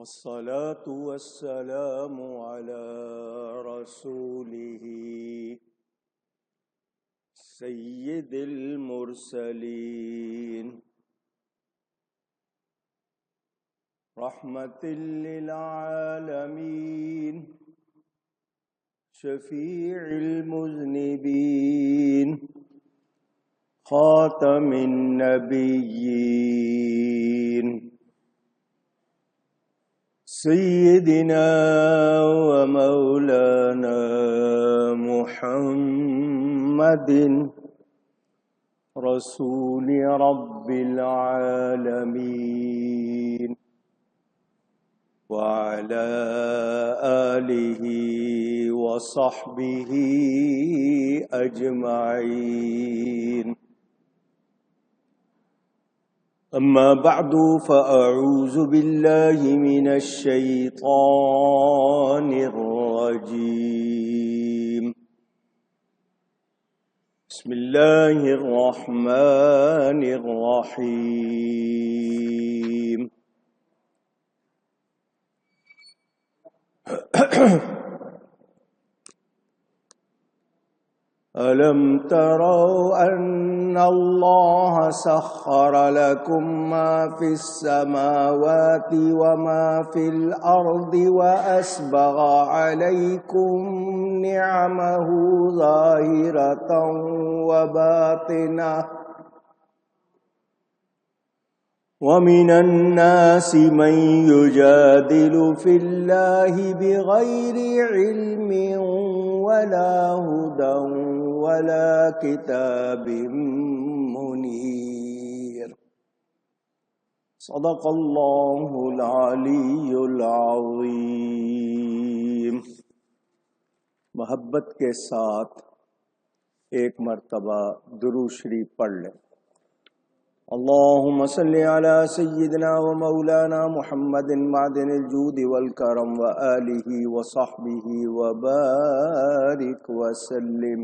والصلاة والسلام على رسوله سيد المرسلين رحمة للعالمين شفيع المذنبين خاتم النبيين سيدنا ومولانا محمد رسول رب العالمين وعلى آله وصحبه أجمعين. أما بعد فأعوذ بالله من الشيطان الرجيم. بسم الله الرحمن الرحيم. ألم تروا أن الله سخر لكم ما في السماوات وما في الأرض وأسبغ عليكم نعمه ظاهرة وباطنة ومن الناس من يجادل في الله بغير علم ولا هدى ولا كتاب منير. صدق الله العلی العظیم. محبت کے ساتھ ایک مرتبہ درود شریف پڑھ لیں. اللهم صل على سيدنا ومولانا محمد معدن الجود والكرم وآله وصحبه وبارك وسلم.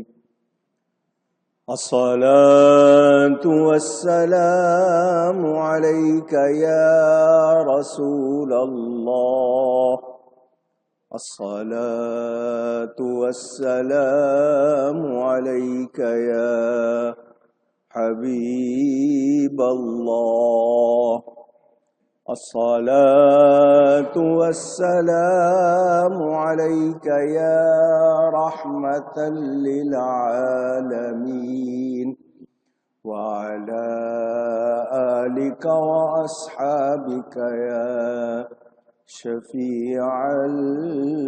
الصلاة والسلام عليك يا رسول الله. الصلاة والسلام عليك يا حبيب الله. الصلاة والسلام عليك يا رحمة للعالمين وعلى آلك وأصحابك يا شفيع المذنبين.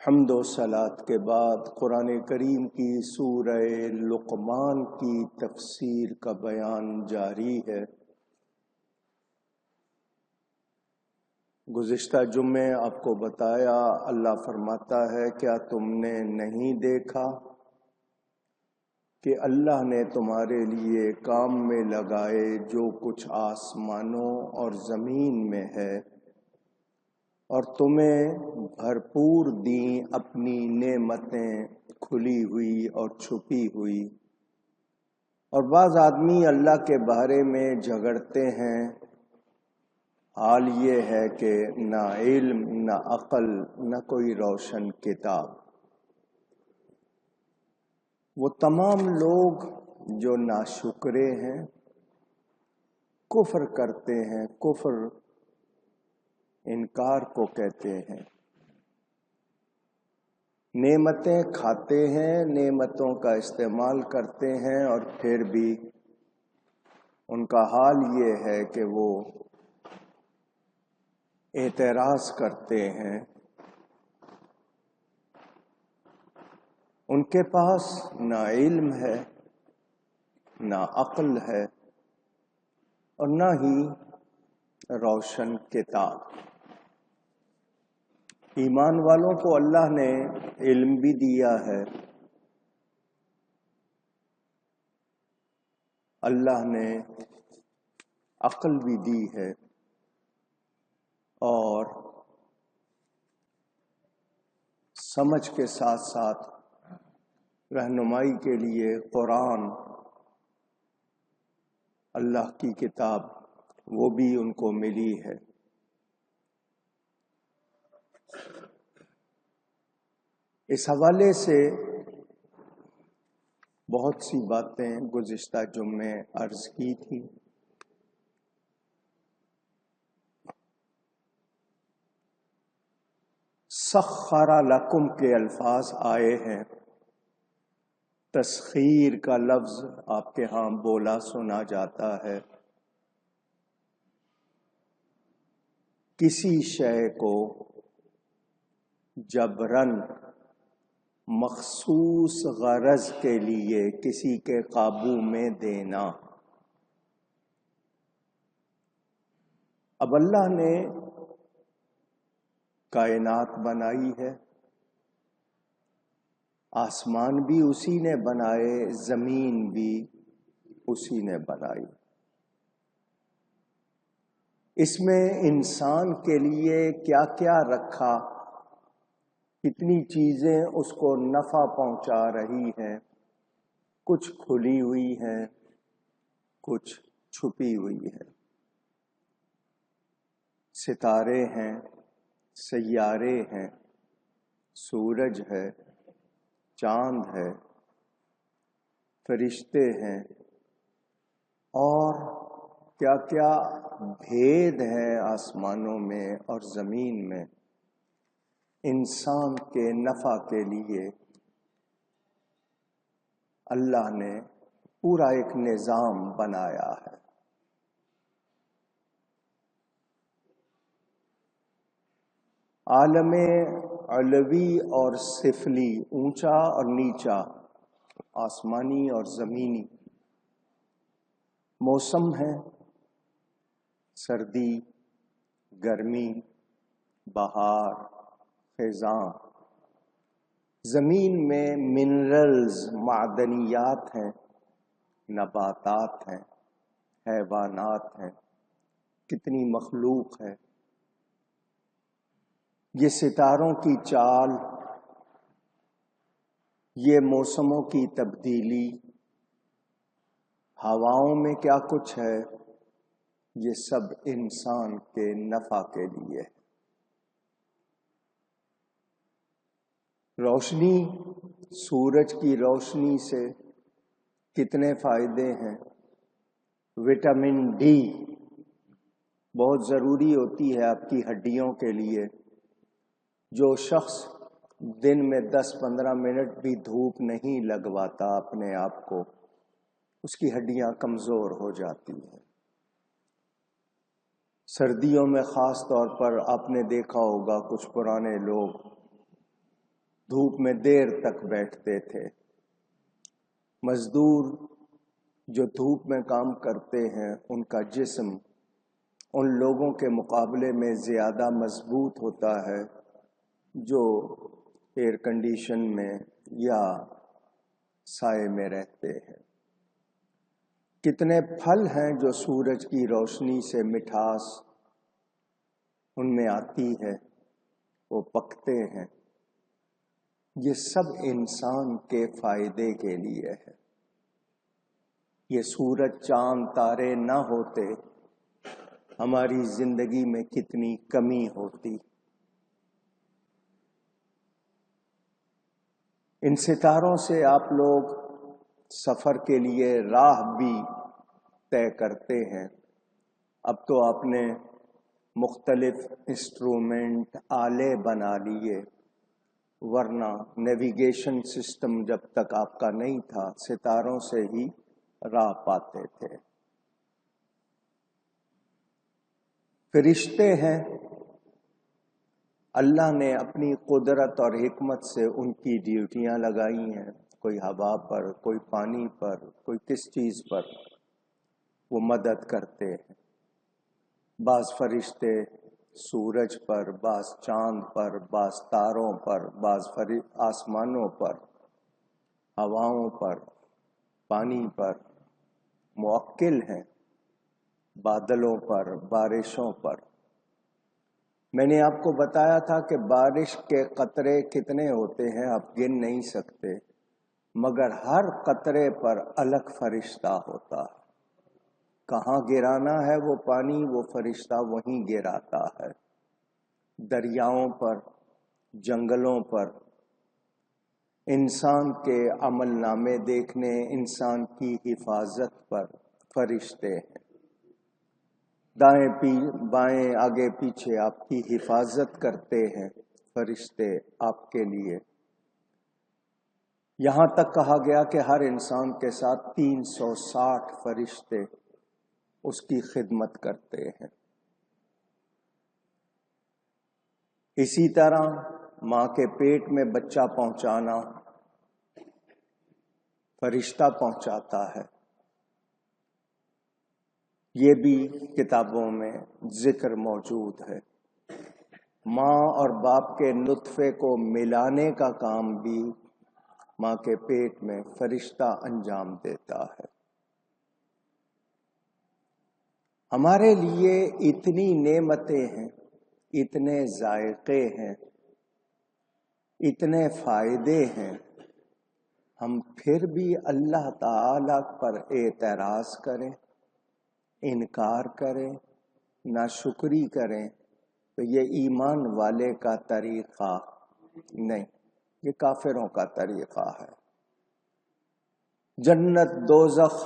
حمد و صلات کے بعد قرآن کریم کی سورہ لقمان کی تفسیر کا بیان جاری ہے. گزشتہ جمعے آپ کو بتایا، اللہ فرماتا ہے کیا تم نے نہیں دیکھا کہ اللہ نے تمہارے لیے کام میں لگائے جو کچھ آسمانوں اور زمین میں ہے اور تمہیں بھرپور دیں اپنی نعمتیں کھلی ہوئی اور چھپی ہوئی. اور بعض آدمی اللہ کے بارے میں جھگڑتے ہیں، حال یہ ہے کہ نہ علم نہ عقل نہ کوئی روشن کتاب. وہ تمام لوگ جو ناشکرے ہیں، کفر کرتے ہیں، کفر انکار کو کہتے ہیں، نعمتیں کھاتے ہیں، نعمتوں کا استعمال کرتے ہیں اور پھر بھی ان کا حال یہ ہے کہ وہ اعتراض کرتے ہیں. ان کے پاس نہ علم ہے نہ عقل ہے اور نہ ہی روشن کتاب. ایمان والوں کو اللہ نے علم بھی دیا ہے، اللہ نے عقل بھی دی ہے اور سمجھ کے ساتھ ساتھ رہنمائی کے لیے قرآن اللہ کی کتاب وہ بھی ان کو ملی ہے۔ اس حوالے سے بہت سی باتیں گزشتہ جمعے عرض کی تھی۔ سخر لکم کے الفاظ آئے ہیں، تسخیر کا لفظ آپ کے ہاں بولا سنا جاتا ہے۔ کسی شے کو جبراً مخصوص غرض کے لیے کسی کے قابو میں دینا۔ اب اللہ نے کائنات بنائی ہے، آسمان بھی اسی نے بنائے، زمین بھی اسی نے بنائی۔ اس میں انسان کے لیے کیا کیا رکھا، کتنی چیزیں اس کو نفع پہنچا رہی ہیں، کچھ کھلی ہوئی ہیں، کچھ چھپی ہوئی ہے۔ ستارے ہیں، سیارے ہیں، سورج ہے، چاند ہے، فرشتے ہیں، اور کیا کیا بھید ہیں آسمانوں میں اور زمین میں، انسان کے نفع کے لیے اللہ نے پورا ایک نظام بنایا ہے۔ عالم علوی اور سفلی، اونچا اور نیچا، آسمانی اور زمینی، موسم ہے، سردی، گرمی، بہار، خزاں۔ زمین میں منرلز، معدنیات ہیں، نباتات ہیں، حیوانات ہیں، کتنی مخلوق ہے۔ یہ ستاروں کی چال، یہ موسموں کی تبدیلی، ہواؤں میں کیا کچھ ہے، یہ سب انسان کے نفع کے لیے ہے۔ روشنی، سورج کی روشنی سے کتنے فائدے ہیں۔ وٹامن ڈی بہت ضروری ہوتی ہے آپ کی ہڈیوں کے لیے۔ جو شخص دن میں 10-15 منٹ بھی دھوپ نہیں لگواتا اپنے آپ کو، اس کی ہڈیاں کمزور ہو جاتی ہیں۔ سردیوں میں خاص طور پر آپ نے دیکھا ہوگا کچھ پرانے لوگ دھوپ میں دیر تک بیٹھتے تھے۔ مزدور جو دھوپ میں کام کرتے ہیں، ان کا جسم ان لوگوں کے مقابلے میں زیادہ مضبوط ہوتا ہے جو ایئر کنڈیشن میں یا سائے میں رہتے ہیں۔ کتنے پھل ہیں جو سورج کی روشنی سے مٹھاس ان میں آتی ہے، وہ پکتے ہیں۔ یہ سب انسان کے فائدے کے لیے ہے۔ یہ سورج، چاند، تارے نہ ہوتے، ہماری زندگی میں کتنی کمی ہوتی۔ ان ستاروں سے آپ لوگ سفر کے لیے راہ بھی طے کرتے ہیں۔ اب تو آپ نے مختلف انسٹرومنٹ، آلے بنا لیے، ورنہ نیویگیشن سسٹم جب تک آپ کا نہیں تھا، ستاروں سے ہی راہ پاتے تھے۔ فرشتے ہیں، اللہ نے اپنی قدرت اور حکمت سے ان کی ڈیوٹیاں لگائی ہیں، کوئی ہوا پر، کوئی پانی پر، کوئی کس چیز پر، وہ مدد کرتے ہیں۔ بعض فرشتے سورج پر، بعض چاند پر، بعض تاروں پر، بعض آسمانوں پر، ہواؤں پر، پانی پر موکل ہیں، بادلوں پر، بارشوں پر۔ میں نے آپ کو بتایا تھا کہ بارش کے قطرے کتنے ہوتے ہیں آپ گن نہیں سکتے، مگر ہر قطرے پر الگ فرشتہ ہوتا ہے۔ کہاں گرانا ہے وہ پانی، وہ فرشتہ وہیں گراتا ہے۔ دریاؤں پر، جنگلوں پر انسان کے عمل نامے دیکھنے، انسان کی حفاظت پر فرشتے ہیں۔ دائیں بائیں آگے پیچھے آپ کی حفاظت کرتے ہیں فرشتے آپ کے لیے۔ یہاں تک کہا گیا کہ ہر انسان کے ساتھ 360 فرشتے اس کی خدمت کرتے ہیں۔ اسی طرح ماں کے پیٹ میں بچہ پہنچانا فرشتہ پہنچاتا ہے، یہ بھی کتابوں میں ذکر موجود ہے۔ ماں اور باپ کے نطفے کو ملانے کا کام بھی ماں کے پیٹ میں فرشتہ انجام دیتا ہے۔ ہمارے لیے اتنی نعمتیں ہیں، اتنے ذائقے ہیں، اتنے فائدے ہیں، ہم پھر بھی اللہ تعالی پر اعتراض کریں، انکار کریں، ناشکری کریں، تو یہ ایمان والے کا طریقہ نہیں، یہ کافروں کا طریقہ ہے۔ جنت، دوزخ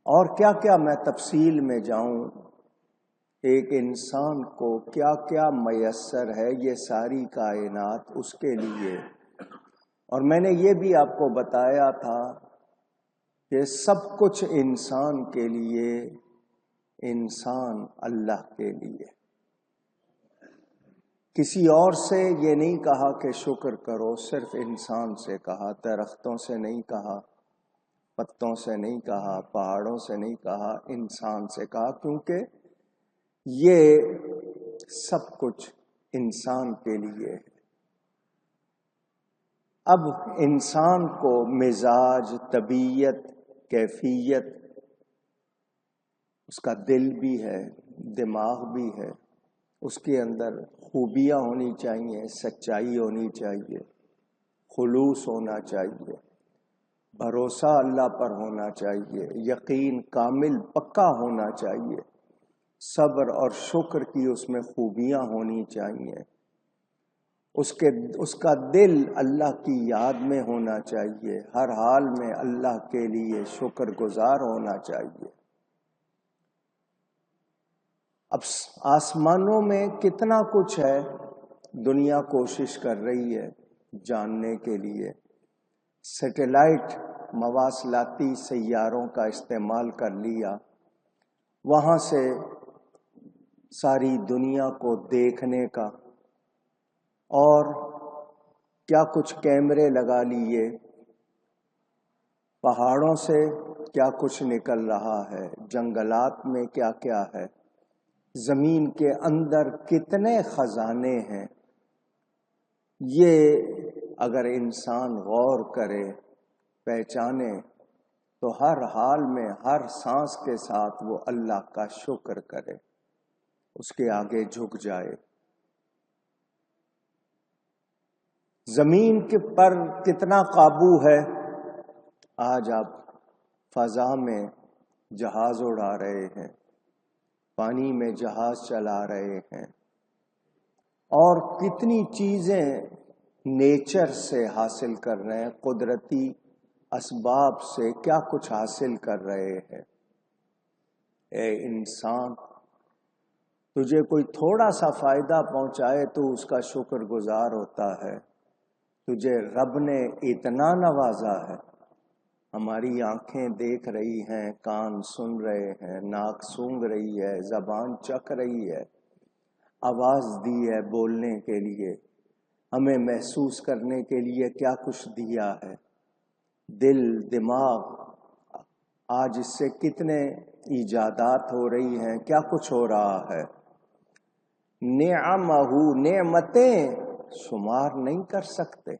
اور کیا کیا میں تفصیل میں جاؤں، ایک انسان کو کیا کیا میسر ہے، یہ ساری کائنات اس کے لیے۔ اور میں نے یہ بھی آپ کو بتایا تھا کہ سب کچھ انسان کے لیے، انسان اللہ کے لیے۔ کسی اور سے یہ نہیں کہا کہ شکر کرو، صرف انسان سے کہا، درختوں سے نہیں کہا، پتوں سے نہیں کہا، پہاڑوں سے نہیں کہا، انسان سے کہا، کیونکہ یہ سب کچھ انسان کے لیے ہے۔ اب انسان کو مزاج، طبیعت، کیفیت، اس کا دل بھی ہے، دماغ بھی ہے، اس کے اندر خوبیاں ہونی چاہیے، سچائی ہونی چاہیے، خلوص ہونا چاہیے، بھروسہ اللہ پر ہونا چاہیے، یقین کامل پکا ہونا چاہیے، صبر اور شکر کی اس میں خوبیاں ہونی چاہیے، اس کا دل اللہ کی یاد میں ہونا چاہیے، ہر حال میں اللہ کے لیے شکر گزار ہونا چاہیے۔ اب آسمانوں میں کتنا کچھ ہے، دنیا کوشش کر رہی ہے جاننے کے لیے، سیٹلائٹ مواصلاتی سیاروں کا استعمال کر لیا، وہاں سے ساری دنیا کو دیکھنے کا، اور کیا کچھ کیمرے لگا لیے، پہاڑوں سے کیا کچھ نکل رہا ہے، جنگلات میں کیا کیا ہے، زمین کے اندر کتنے خزانے ہیں، یہ اگر انسان غور کرے، پہچانے، تو ہر حال میں، ہر سانس کے ساتھ وہ اللہ کا شکر کرے، اس کے آگے جھک جائے۔ زمین کے پر کتنا قابو ہے، آج آپ فضا میں جہاز اڑا رہے ہیں، پانی میں جہاز چلا رہے ہیں، اور کتنی چیزیں نیچر سے حاصل کر رہے ہیں، قدرتی اسباب سے کیا کچھ حاصل کر رہے ہیں۔ اے انسان، تجھے کوئی تھوڑا سا فائدہ پہنچائے تو اس کا شکر گزار ہوتا ہے، تجھے رب نے اتنا نوازا ہے، ہماری آنکھیں دیکھ رہی ہیں، کان سن رہے ہیں، ناک سونگھ رہی ہے، زبان چکھ رہی ہے، آواز دی ہے بولنے کے لیے، ہمیں محسوس کرنے کے لیے کیا کچھ دیا ہے، دل، دماغ، آج اس سے کتنے ایجادات ہو رہی ہیں، کیا کچھ ہو رہا ہے۔ نعمہ، نعمتیں شمار نہیں کر سکتے،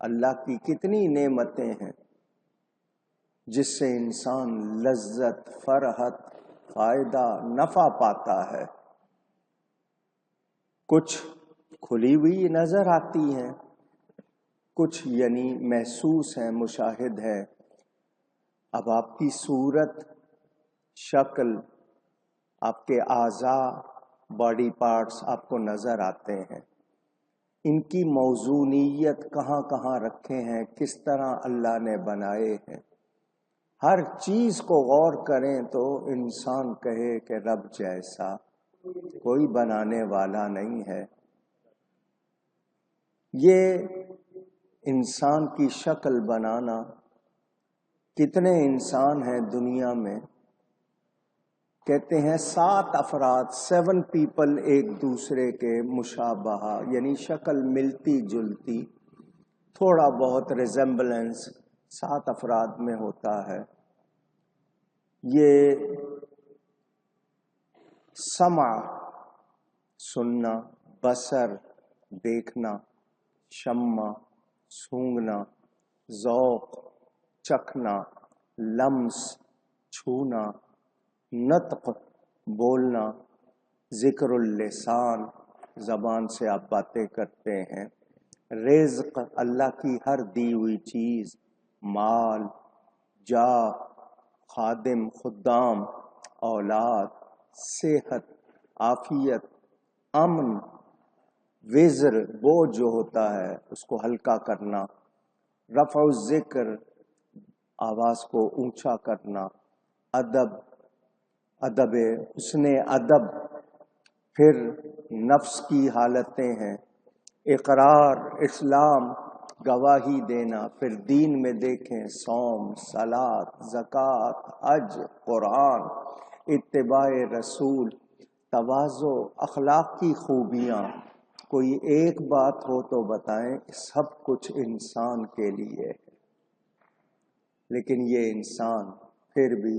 اللہ کی کتنی نعمتیں ہیں جس سے انسان لذت، فرحت، فائدہ، نفع پاتا ہے۔ کچھ کھلی ہوئی نظر آتی ہیں، کچھ یعنی محسوس ہے، مشاہد ہے۔ اب آپ کی صورت، شکل، آپ کے اعضاء، باڈی پارٹس آپ کو نظر آتے ہیں، ان کی موزونیت کہاں کہاں رکھے ہیں، کس طرح اللہ نے بنائے ہیں، ہر چیز کو غور کریں تو انسان کہے کہ رب جیسا کوئی بنانے والا نہیں ہے۔ یہ انسان کی شکل بنانا، کتنے انسان ہیں دنیا میں، کہتے ہیں 7 افراد 7 پیپل ایک دوسرے کے مشابہ، یعنی شکل ملتی جلتی، تھوڑا بہت ریزمبلنس 7 افراد میں ہوتا ہے۔ یہ سمع سننا، بصر دیکھنا، شمع سونگھنا، ذوق چکھنا، لمس چھونا، نطق بولنا، ذکر اللسان زبان سے آپ باتیں کرتے ہیں، رزق اللہ کی ہر دی ہوئی چیز، مال، جاہ، خادم خدام، اولاد، صحت، عافیت، امن، وزر بوجھ جو ہوتا ہے اس کو ہلکا کرنا، رفع الذکر آواز کو اونچا کرنا، ادب حسن ادب، پھر نفس کی حالتیں ہیں، اقرار، اسلام، گواہی دینا، پھر دین میں دیکھیں صوم، صلاۃ، زکوٰۃ، حج، قرآن، اتباع رسول، تواضع، اخلاق کی خوبیاں۔ کوئی ایک بات ہو تو بتائیں، سب کچھ انسان کے لیے ہے، لیکن یہ انسان پھر بھی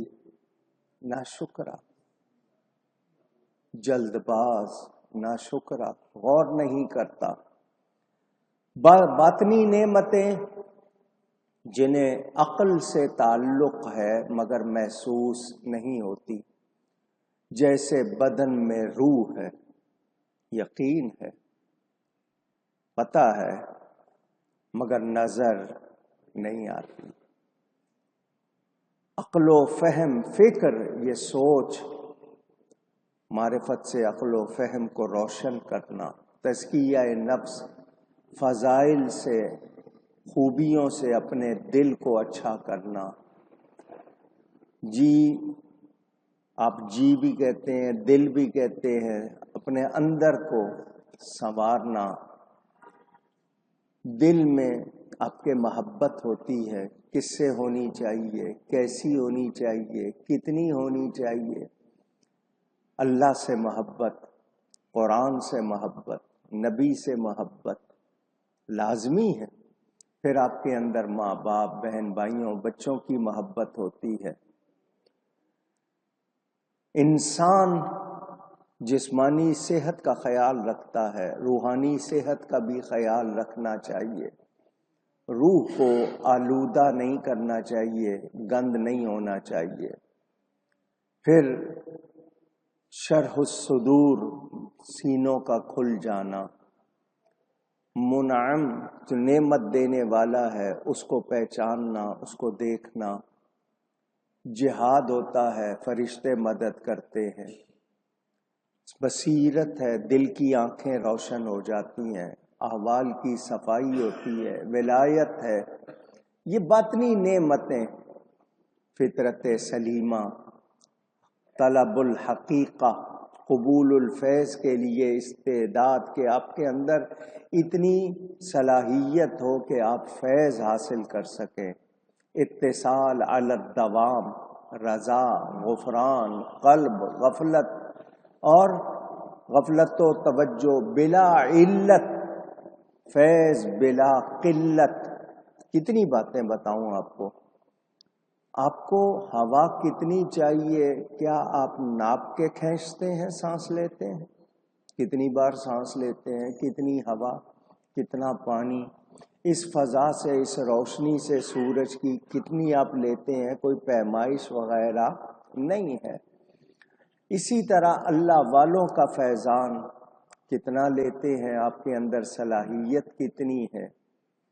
ناشکرا، جلد باز، ناشکرا، غور نہیں کرتا۔ باطنی نعمتیں جنہیں عقل سے تعلق ہے مگر محسوس نہیں ہوتی، جیسے بدن میں روح ہے، یقین ہے، پتہ ہے، مگر نظر نہیں آتی۔ عقل و فہم، فکر، یہ سوچ، معرفت سے عقل و فہم کو روشن کرنا، تزکیہ نفس، فضائل سے، خوبیوں سے اپنے دل کو اچھا کرنا۔ جی، آپ جی بھی کہتے ہیں، دل بھی کہتے ہیں، اپنے اندر کو سنوارنا۔ دل میں آپ کے محبت ہوتی ہے، کس سے ہونی چاہیے، کیسی ہونی چاہیے، کتنی ہونی چاہیے؟ اللہ سے محبت، قرآن سے محبت، نبی سے محبت لازمی ہے۔ پھر آپ کے اندر ماں باپ، بہن بھائیوں، بچوں کی محبت ہوتی ہے۔ انسان جسمانی صحت کا خیال رکھتا ہے، روحانی صحت کا بھی خیال رکھنا چاہیے۔ روح کو آلودہ نہیں کرنا چاہیے، گند نہیں ہونا چاہیے۔ پھر شرح الصدور، سینوں کا کھل جانا۔ منعم، جو نعمت دینے والا ہے اس کو پہچاننا، اس کو دیکھنا۔ جہاد ہوتا ہے، فرشتے مدد کرتے ہیں۔ بصیرت ہے، دل کی آنکھیں روشن ہو جاتی ہیں، احوال کی صفائی ہوتی ہے، ولایت ہے۔ یہ باطنی نعمتیں، فطرت سلیمہ، طلب الحقیقہ، قبول الفیض کے لیے استعداد کہ آپ کے اندر اتنی صلاحیت ہو کہ آپ فیض حاصل کر سکیں۔ اتصال علی الدوام، رضا، غفران، قلب، غفلت، اور غفلت و توجہ بلا علت، فیض بلا قلت۔ کتنی باتیں بتاؤں آپ کو؟ آپ کو ہوا کتنی چاہیے؟ کیا آپ ناپ کے کھینچتے ہیں، سانس لیتے ہیں؟ کتنی بار سانس لیتے ہیں، کتنی ہوا، کتنا پانی، اس فضا سے، اس روشنی سے سورج کی کتنی آپ لیتے ہیں؟ کوئی پیمائش وغیرہ نہیں ہے۔ اسی طرح اللہ والوں کا فیضان کتنا لیتے ہیں، آپ کے اندر صلاحیت کتنی ہے؟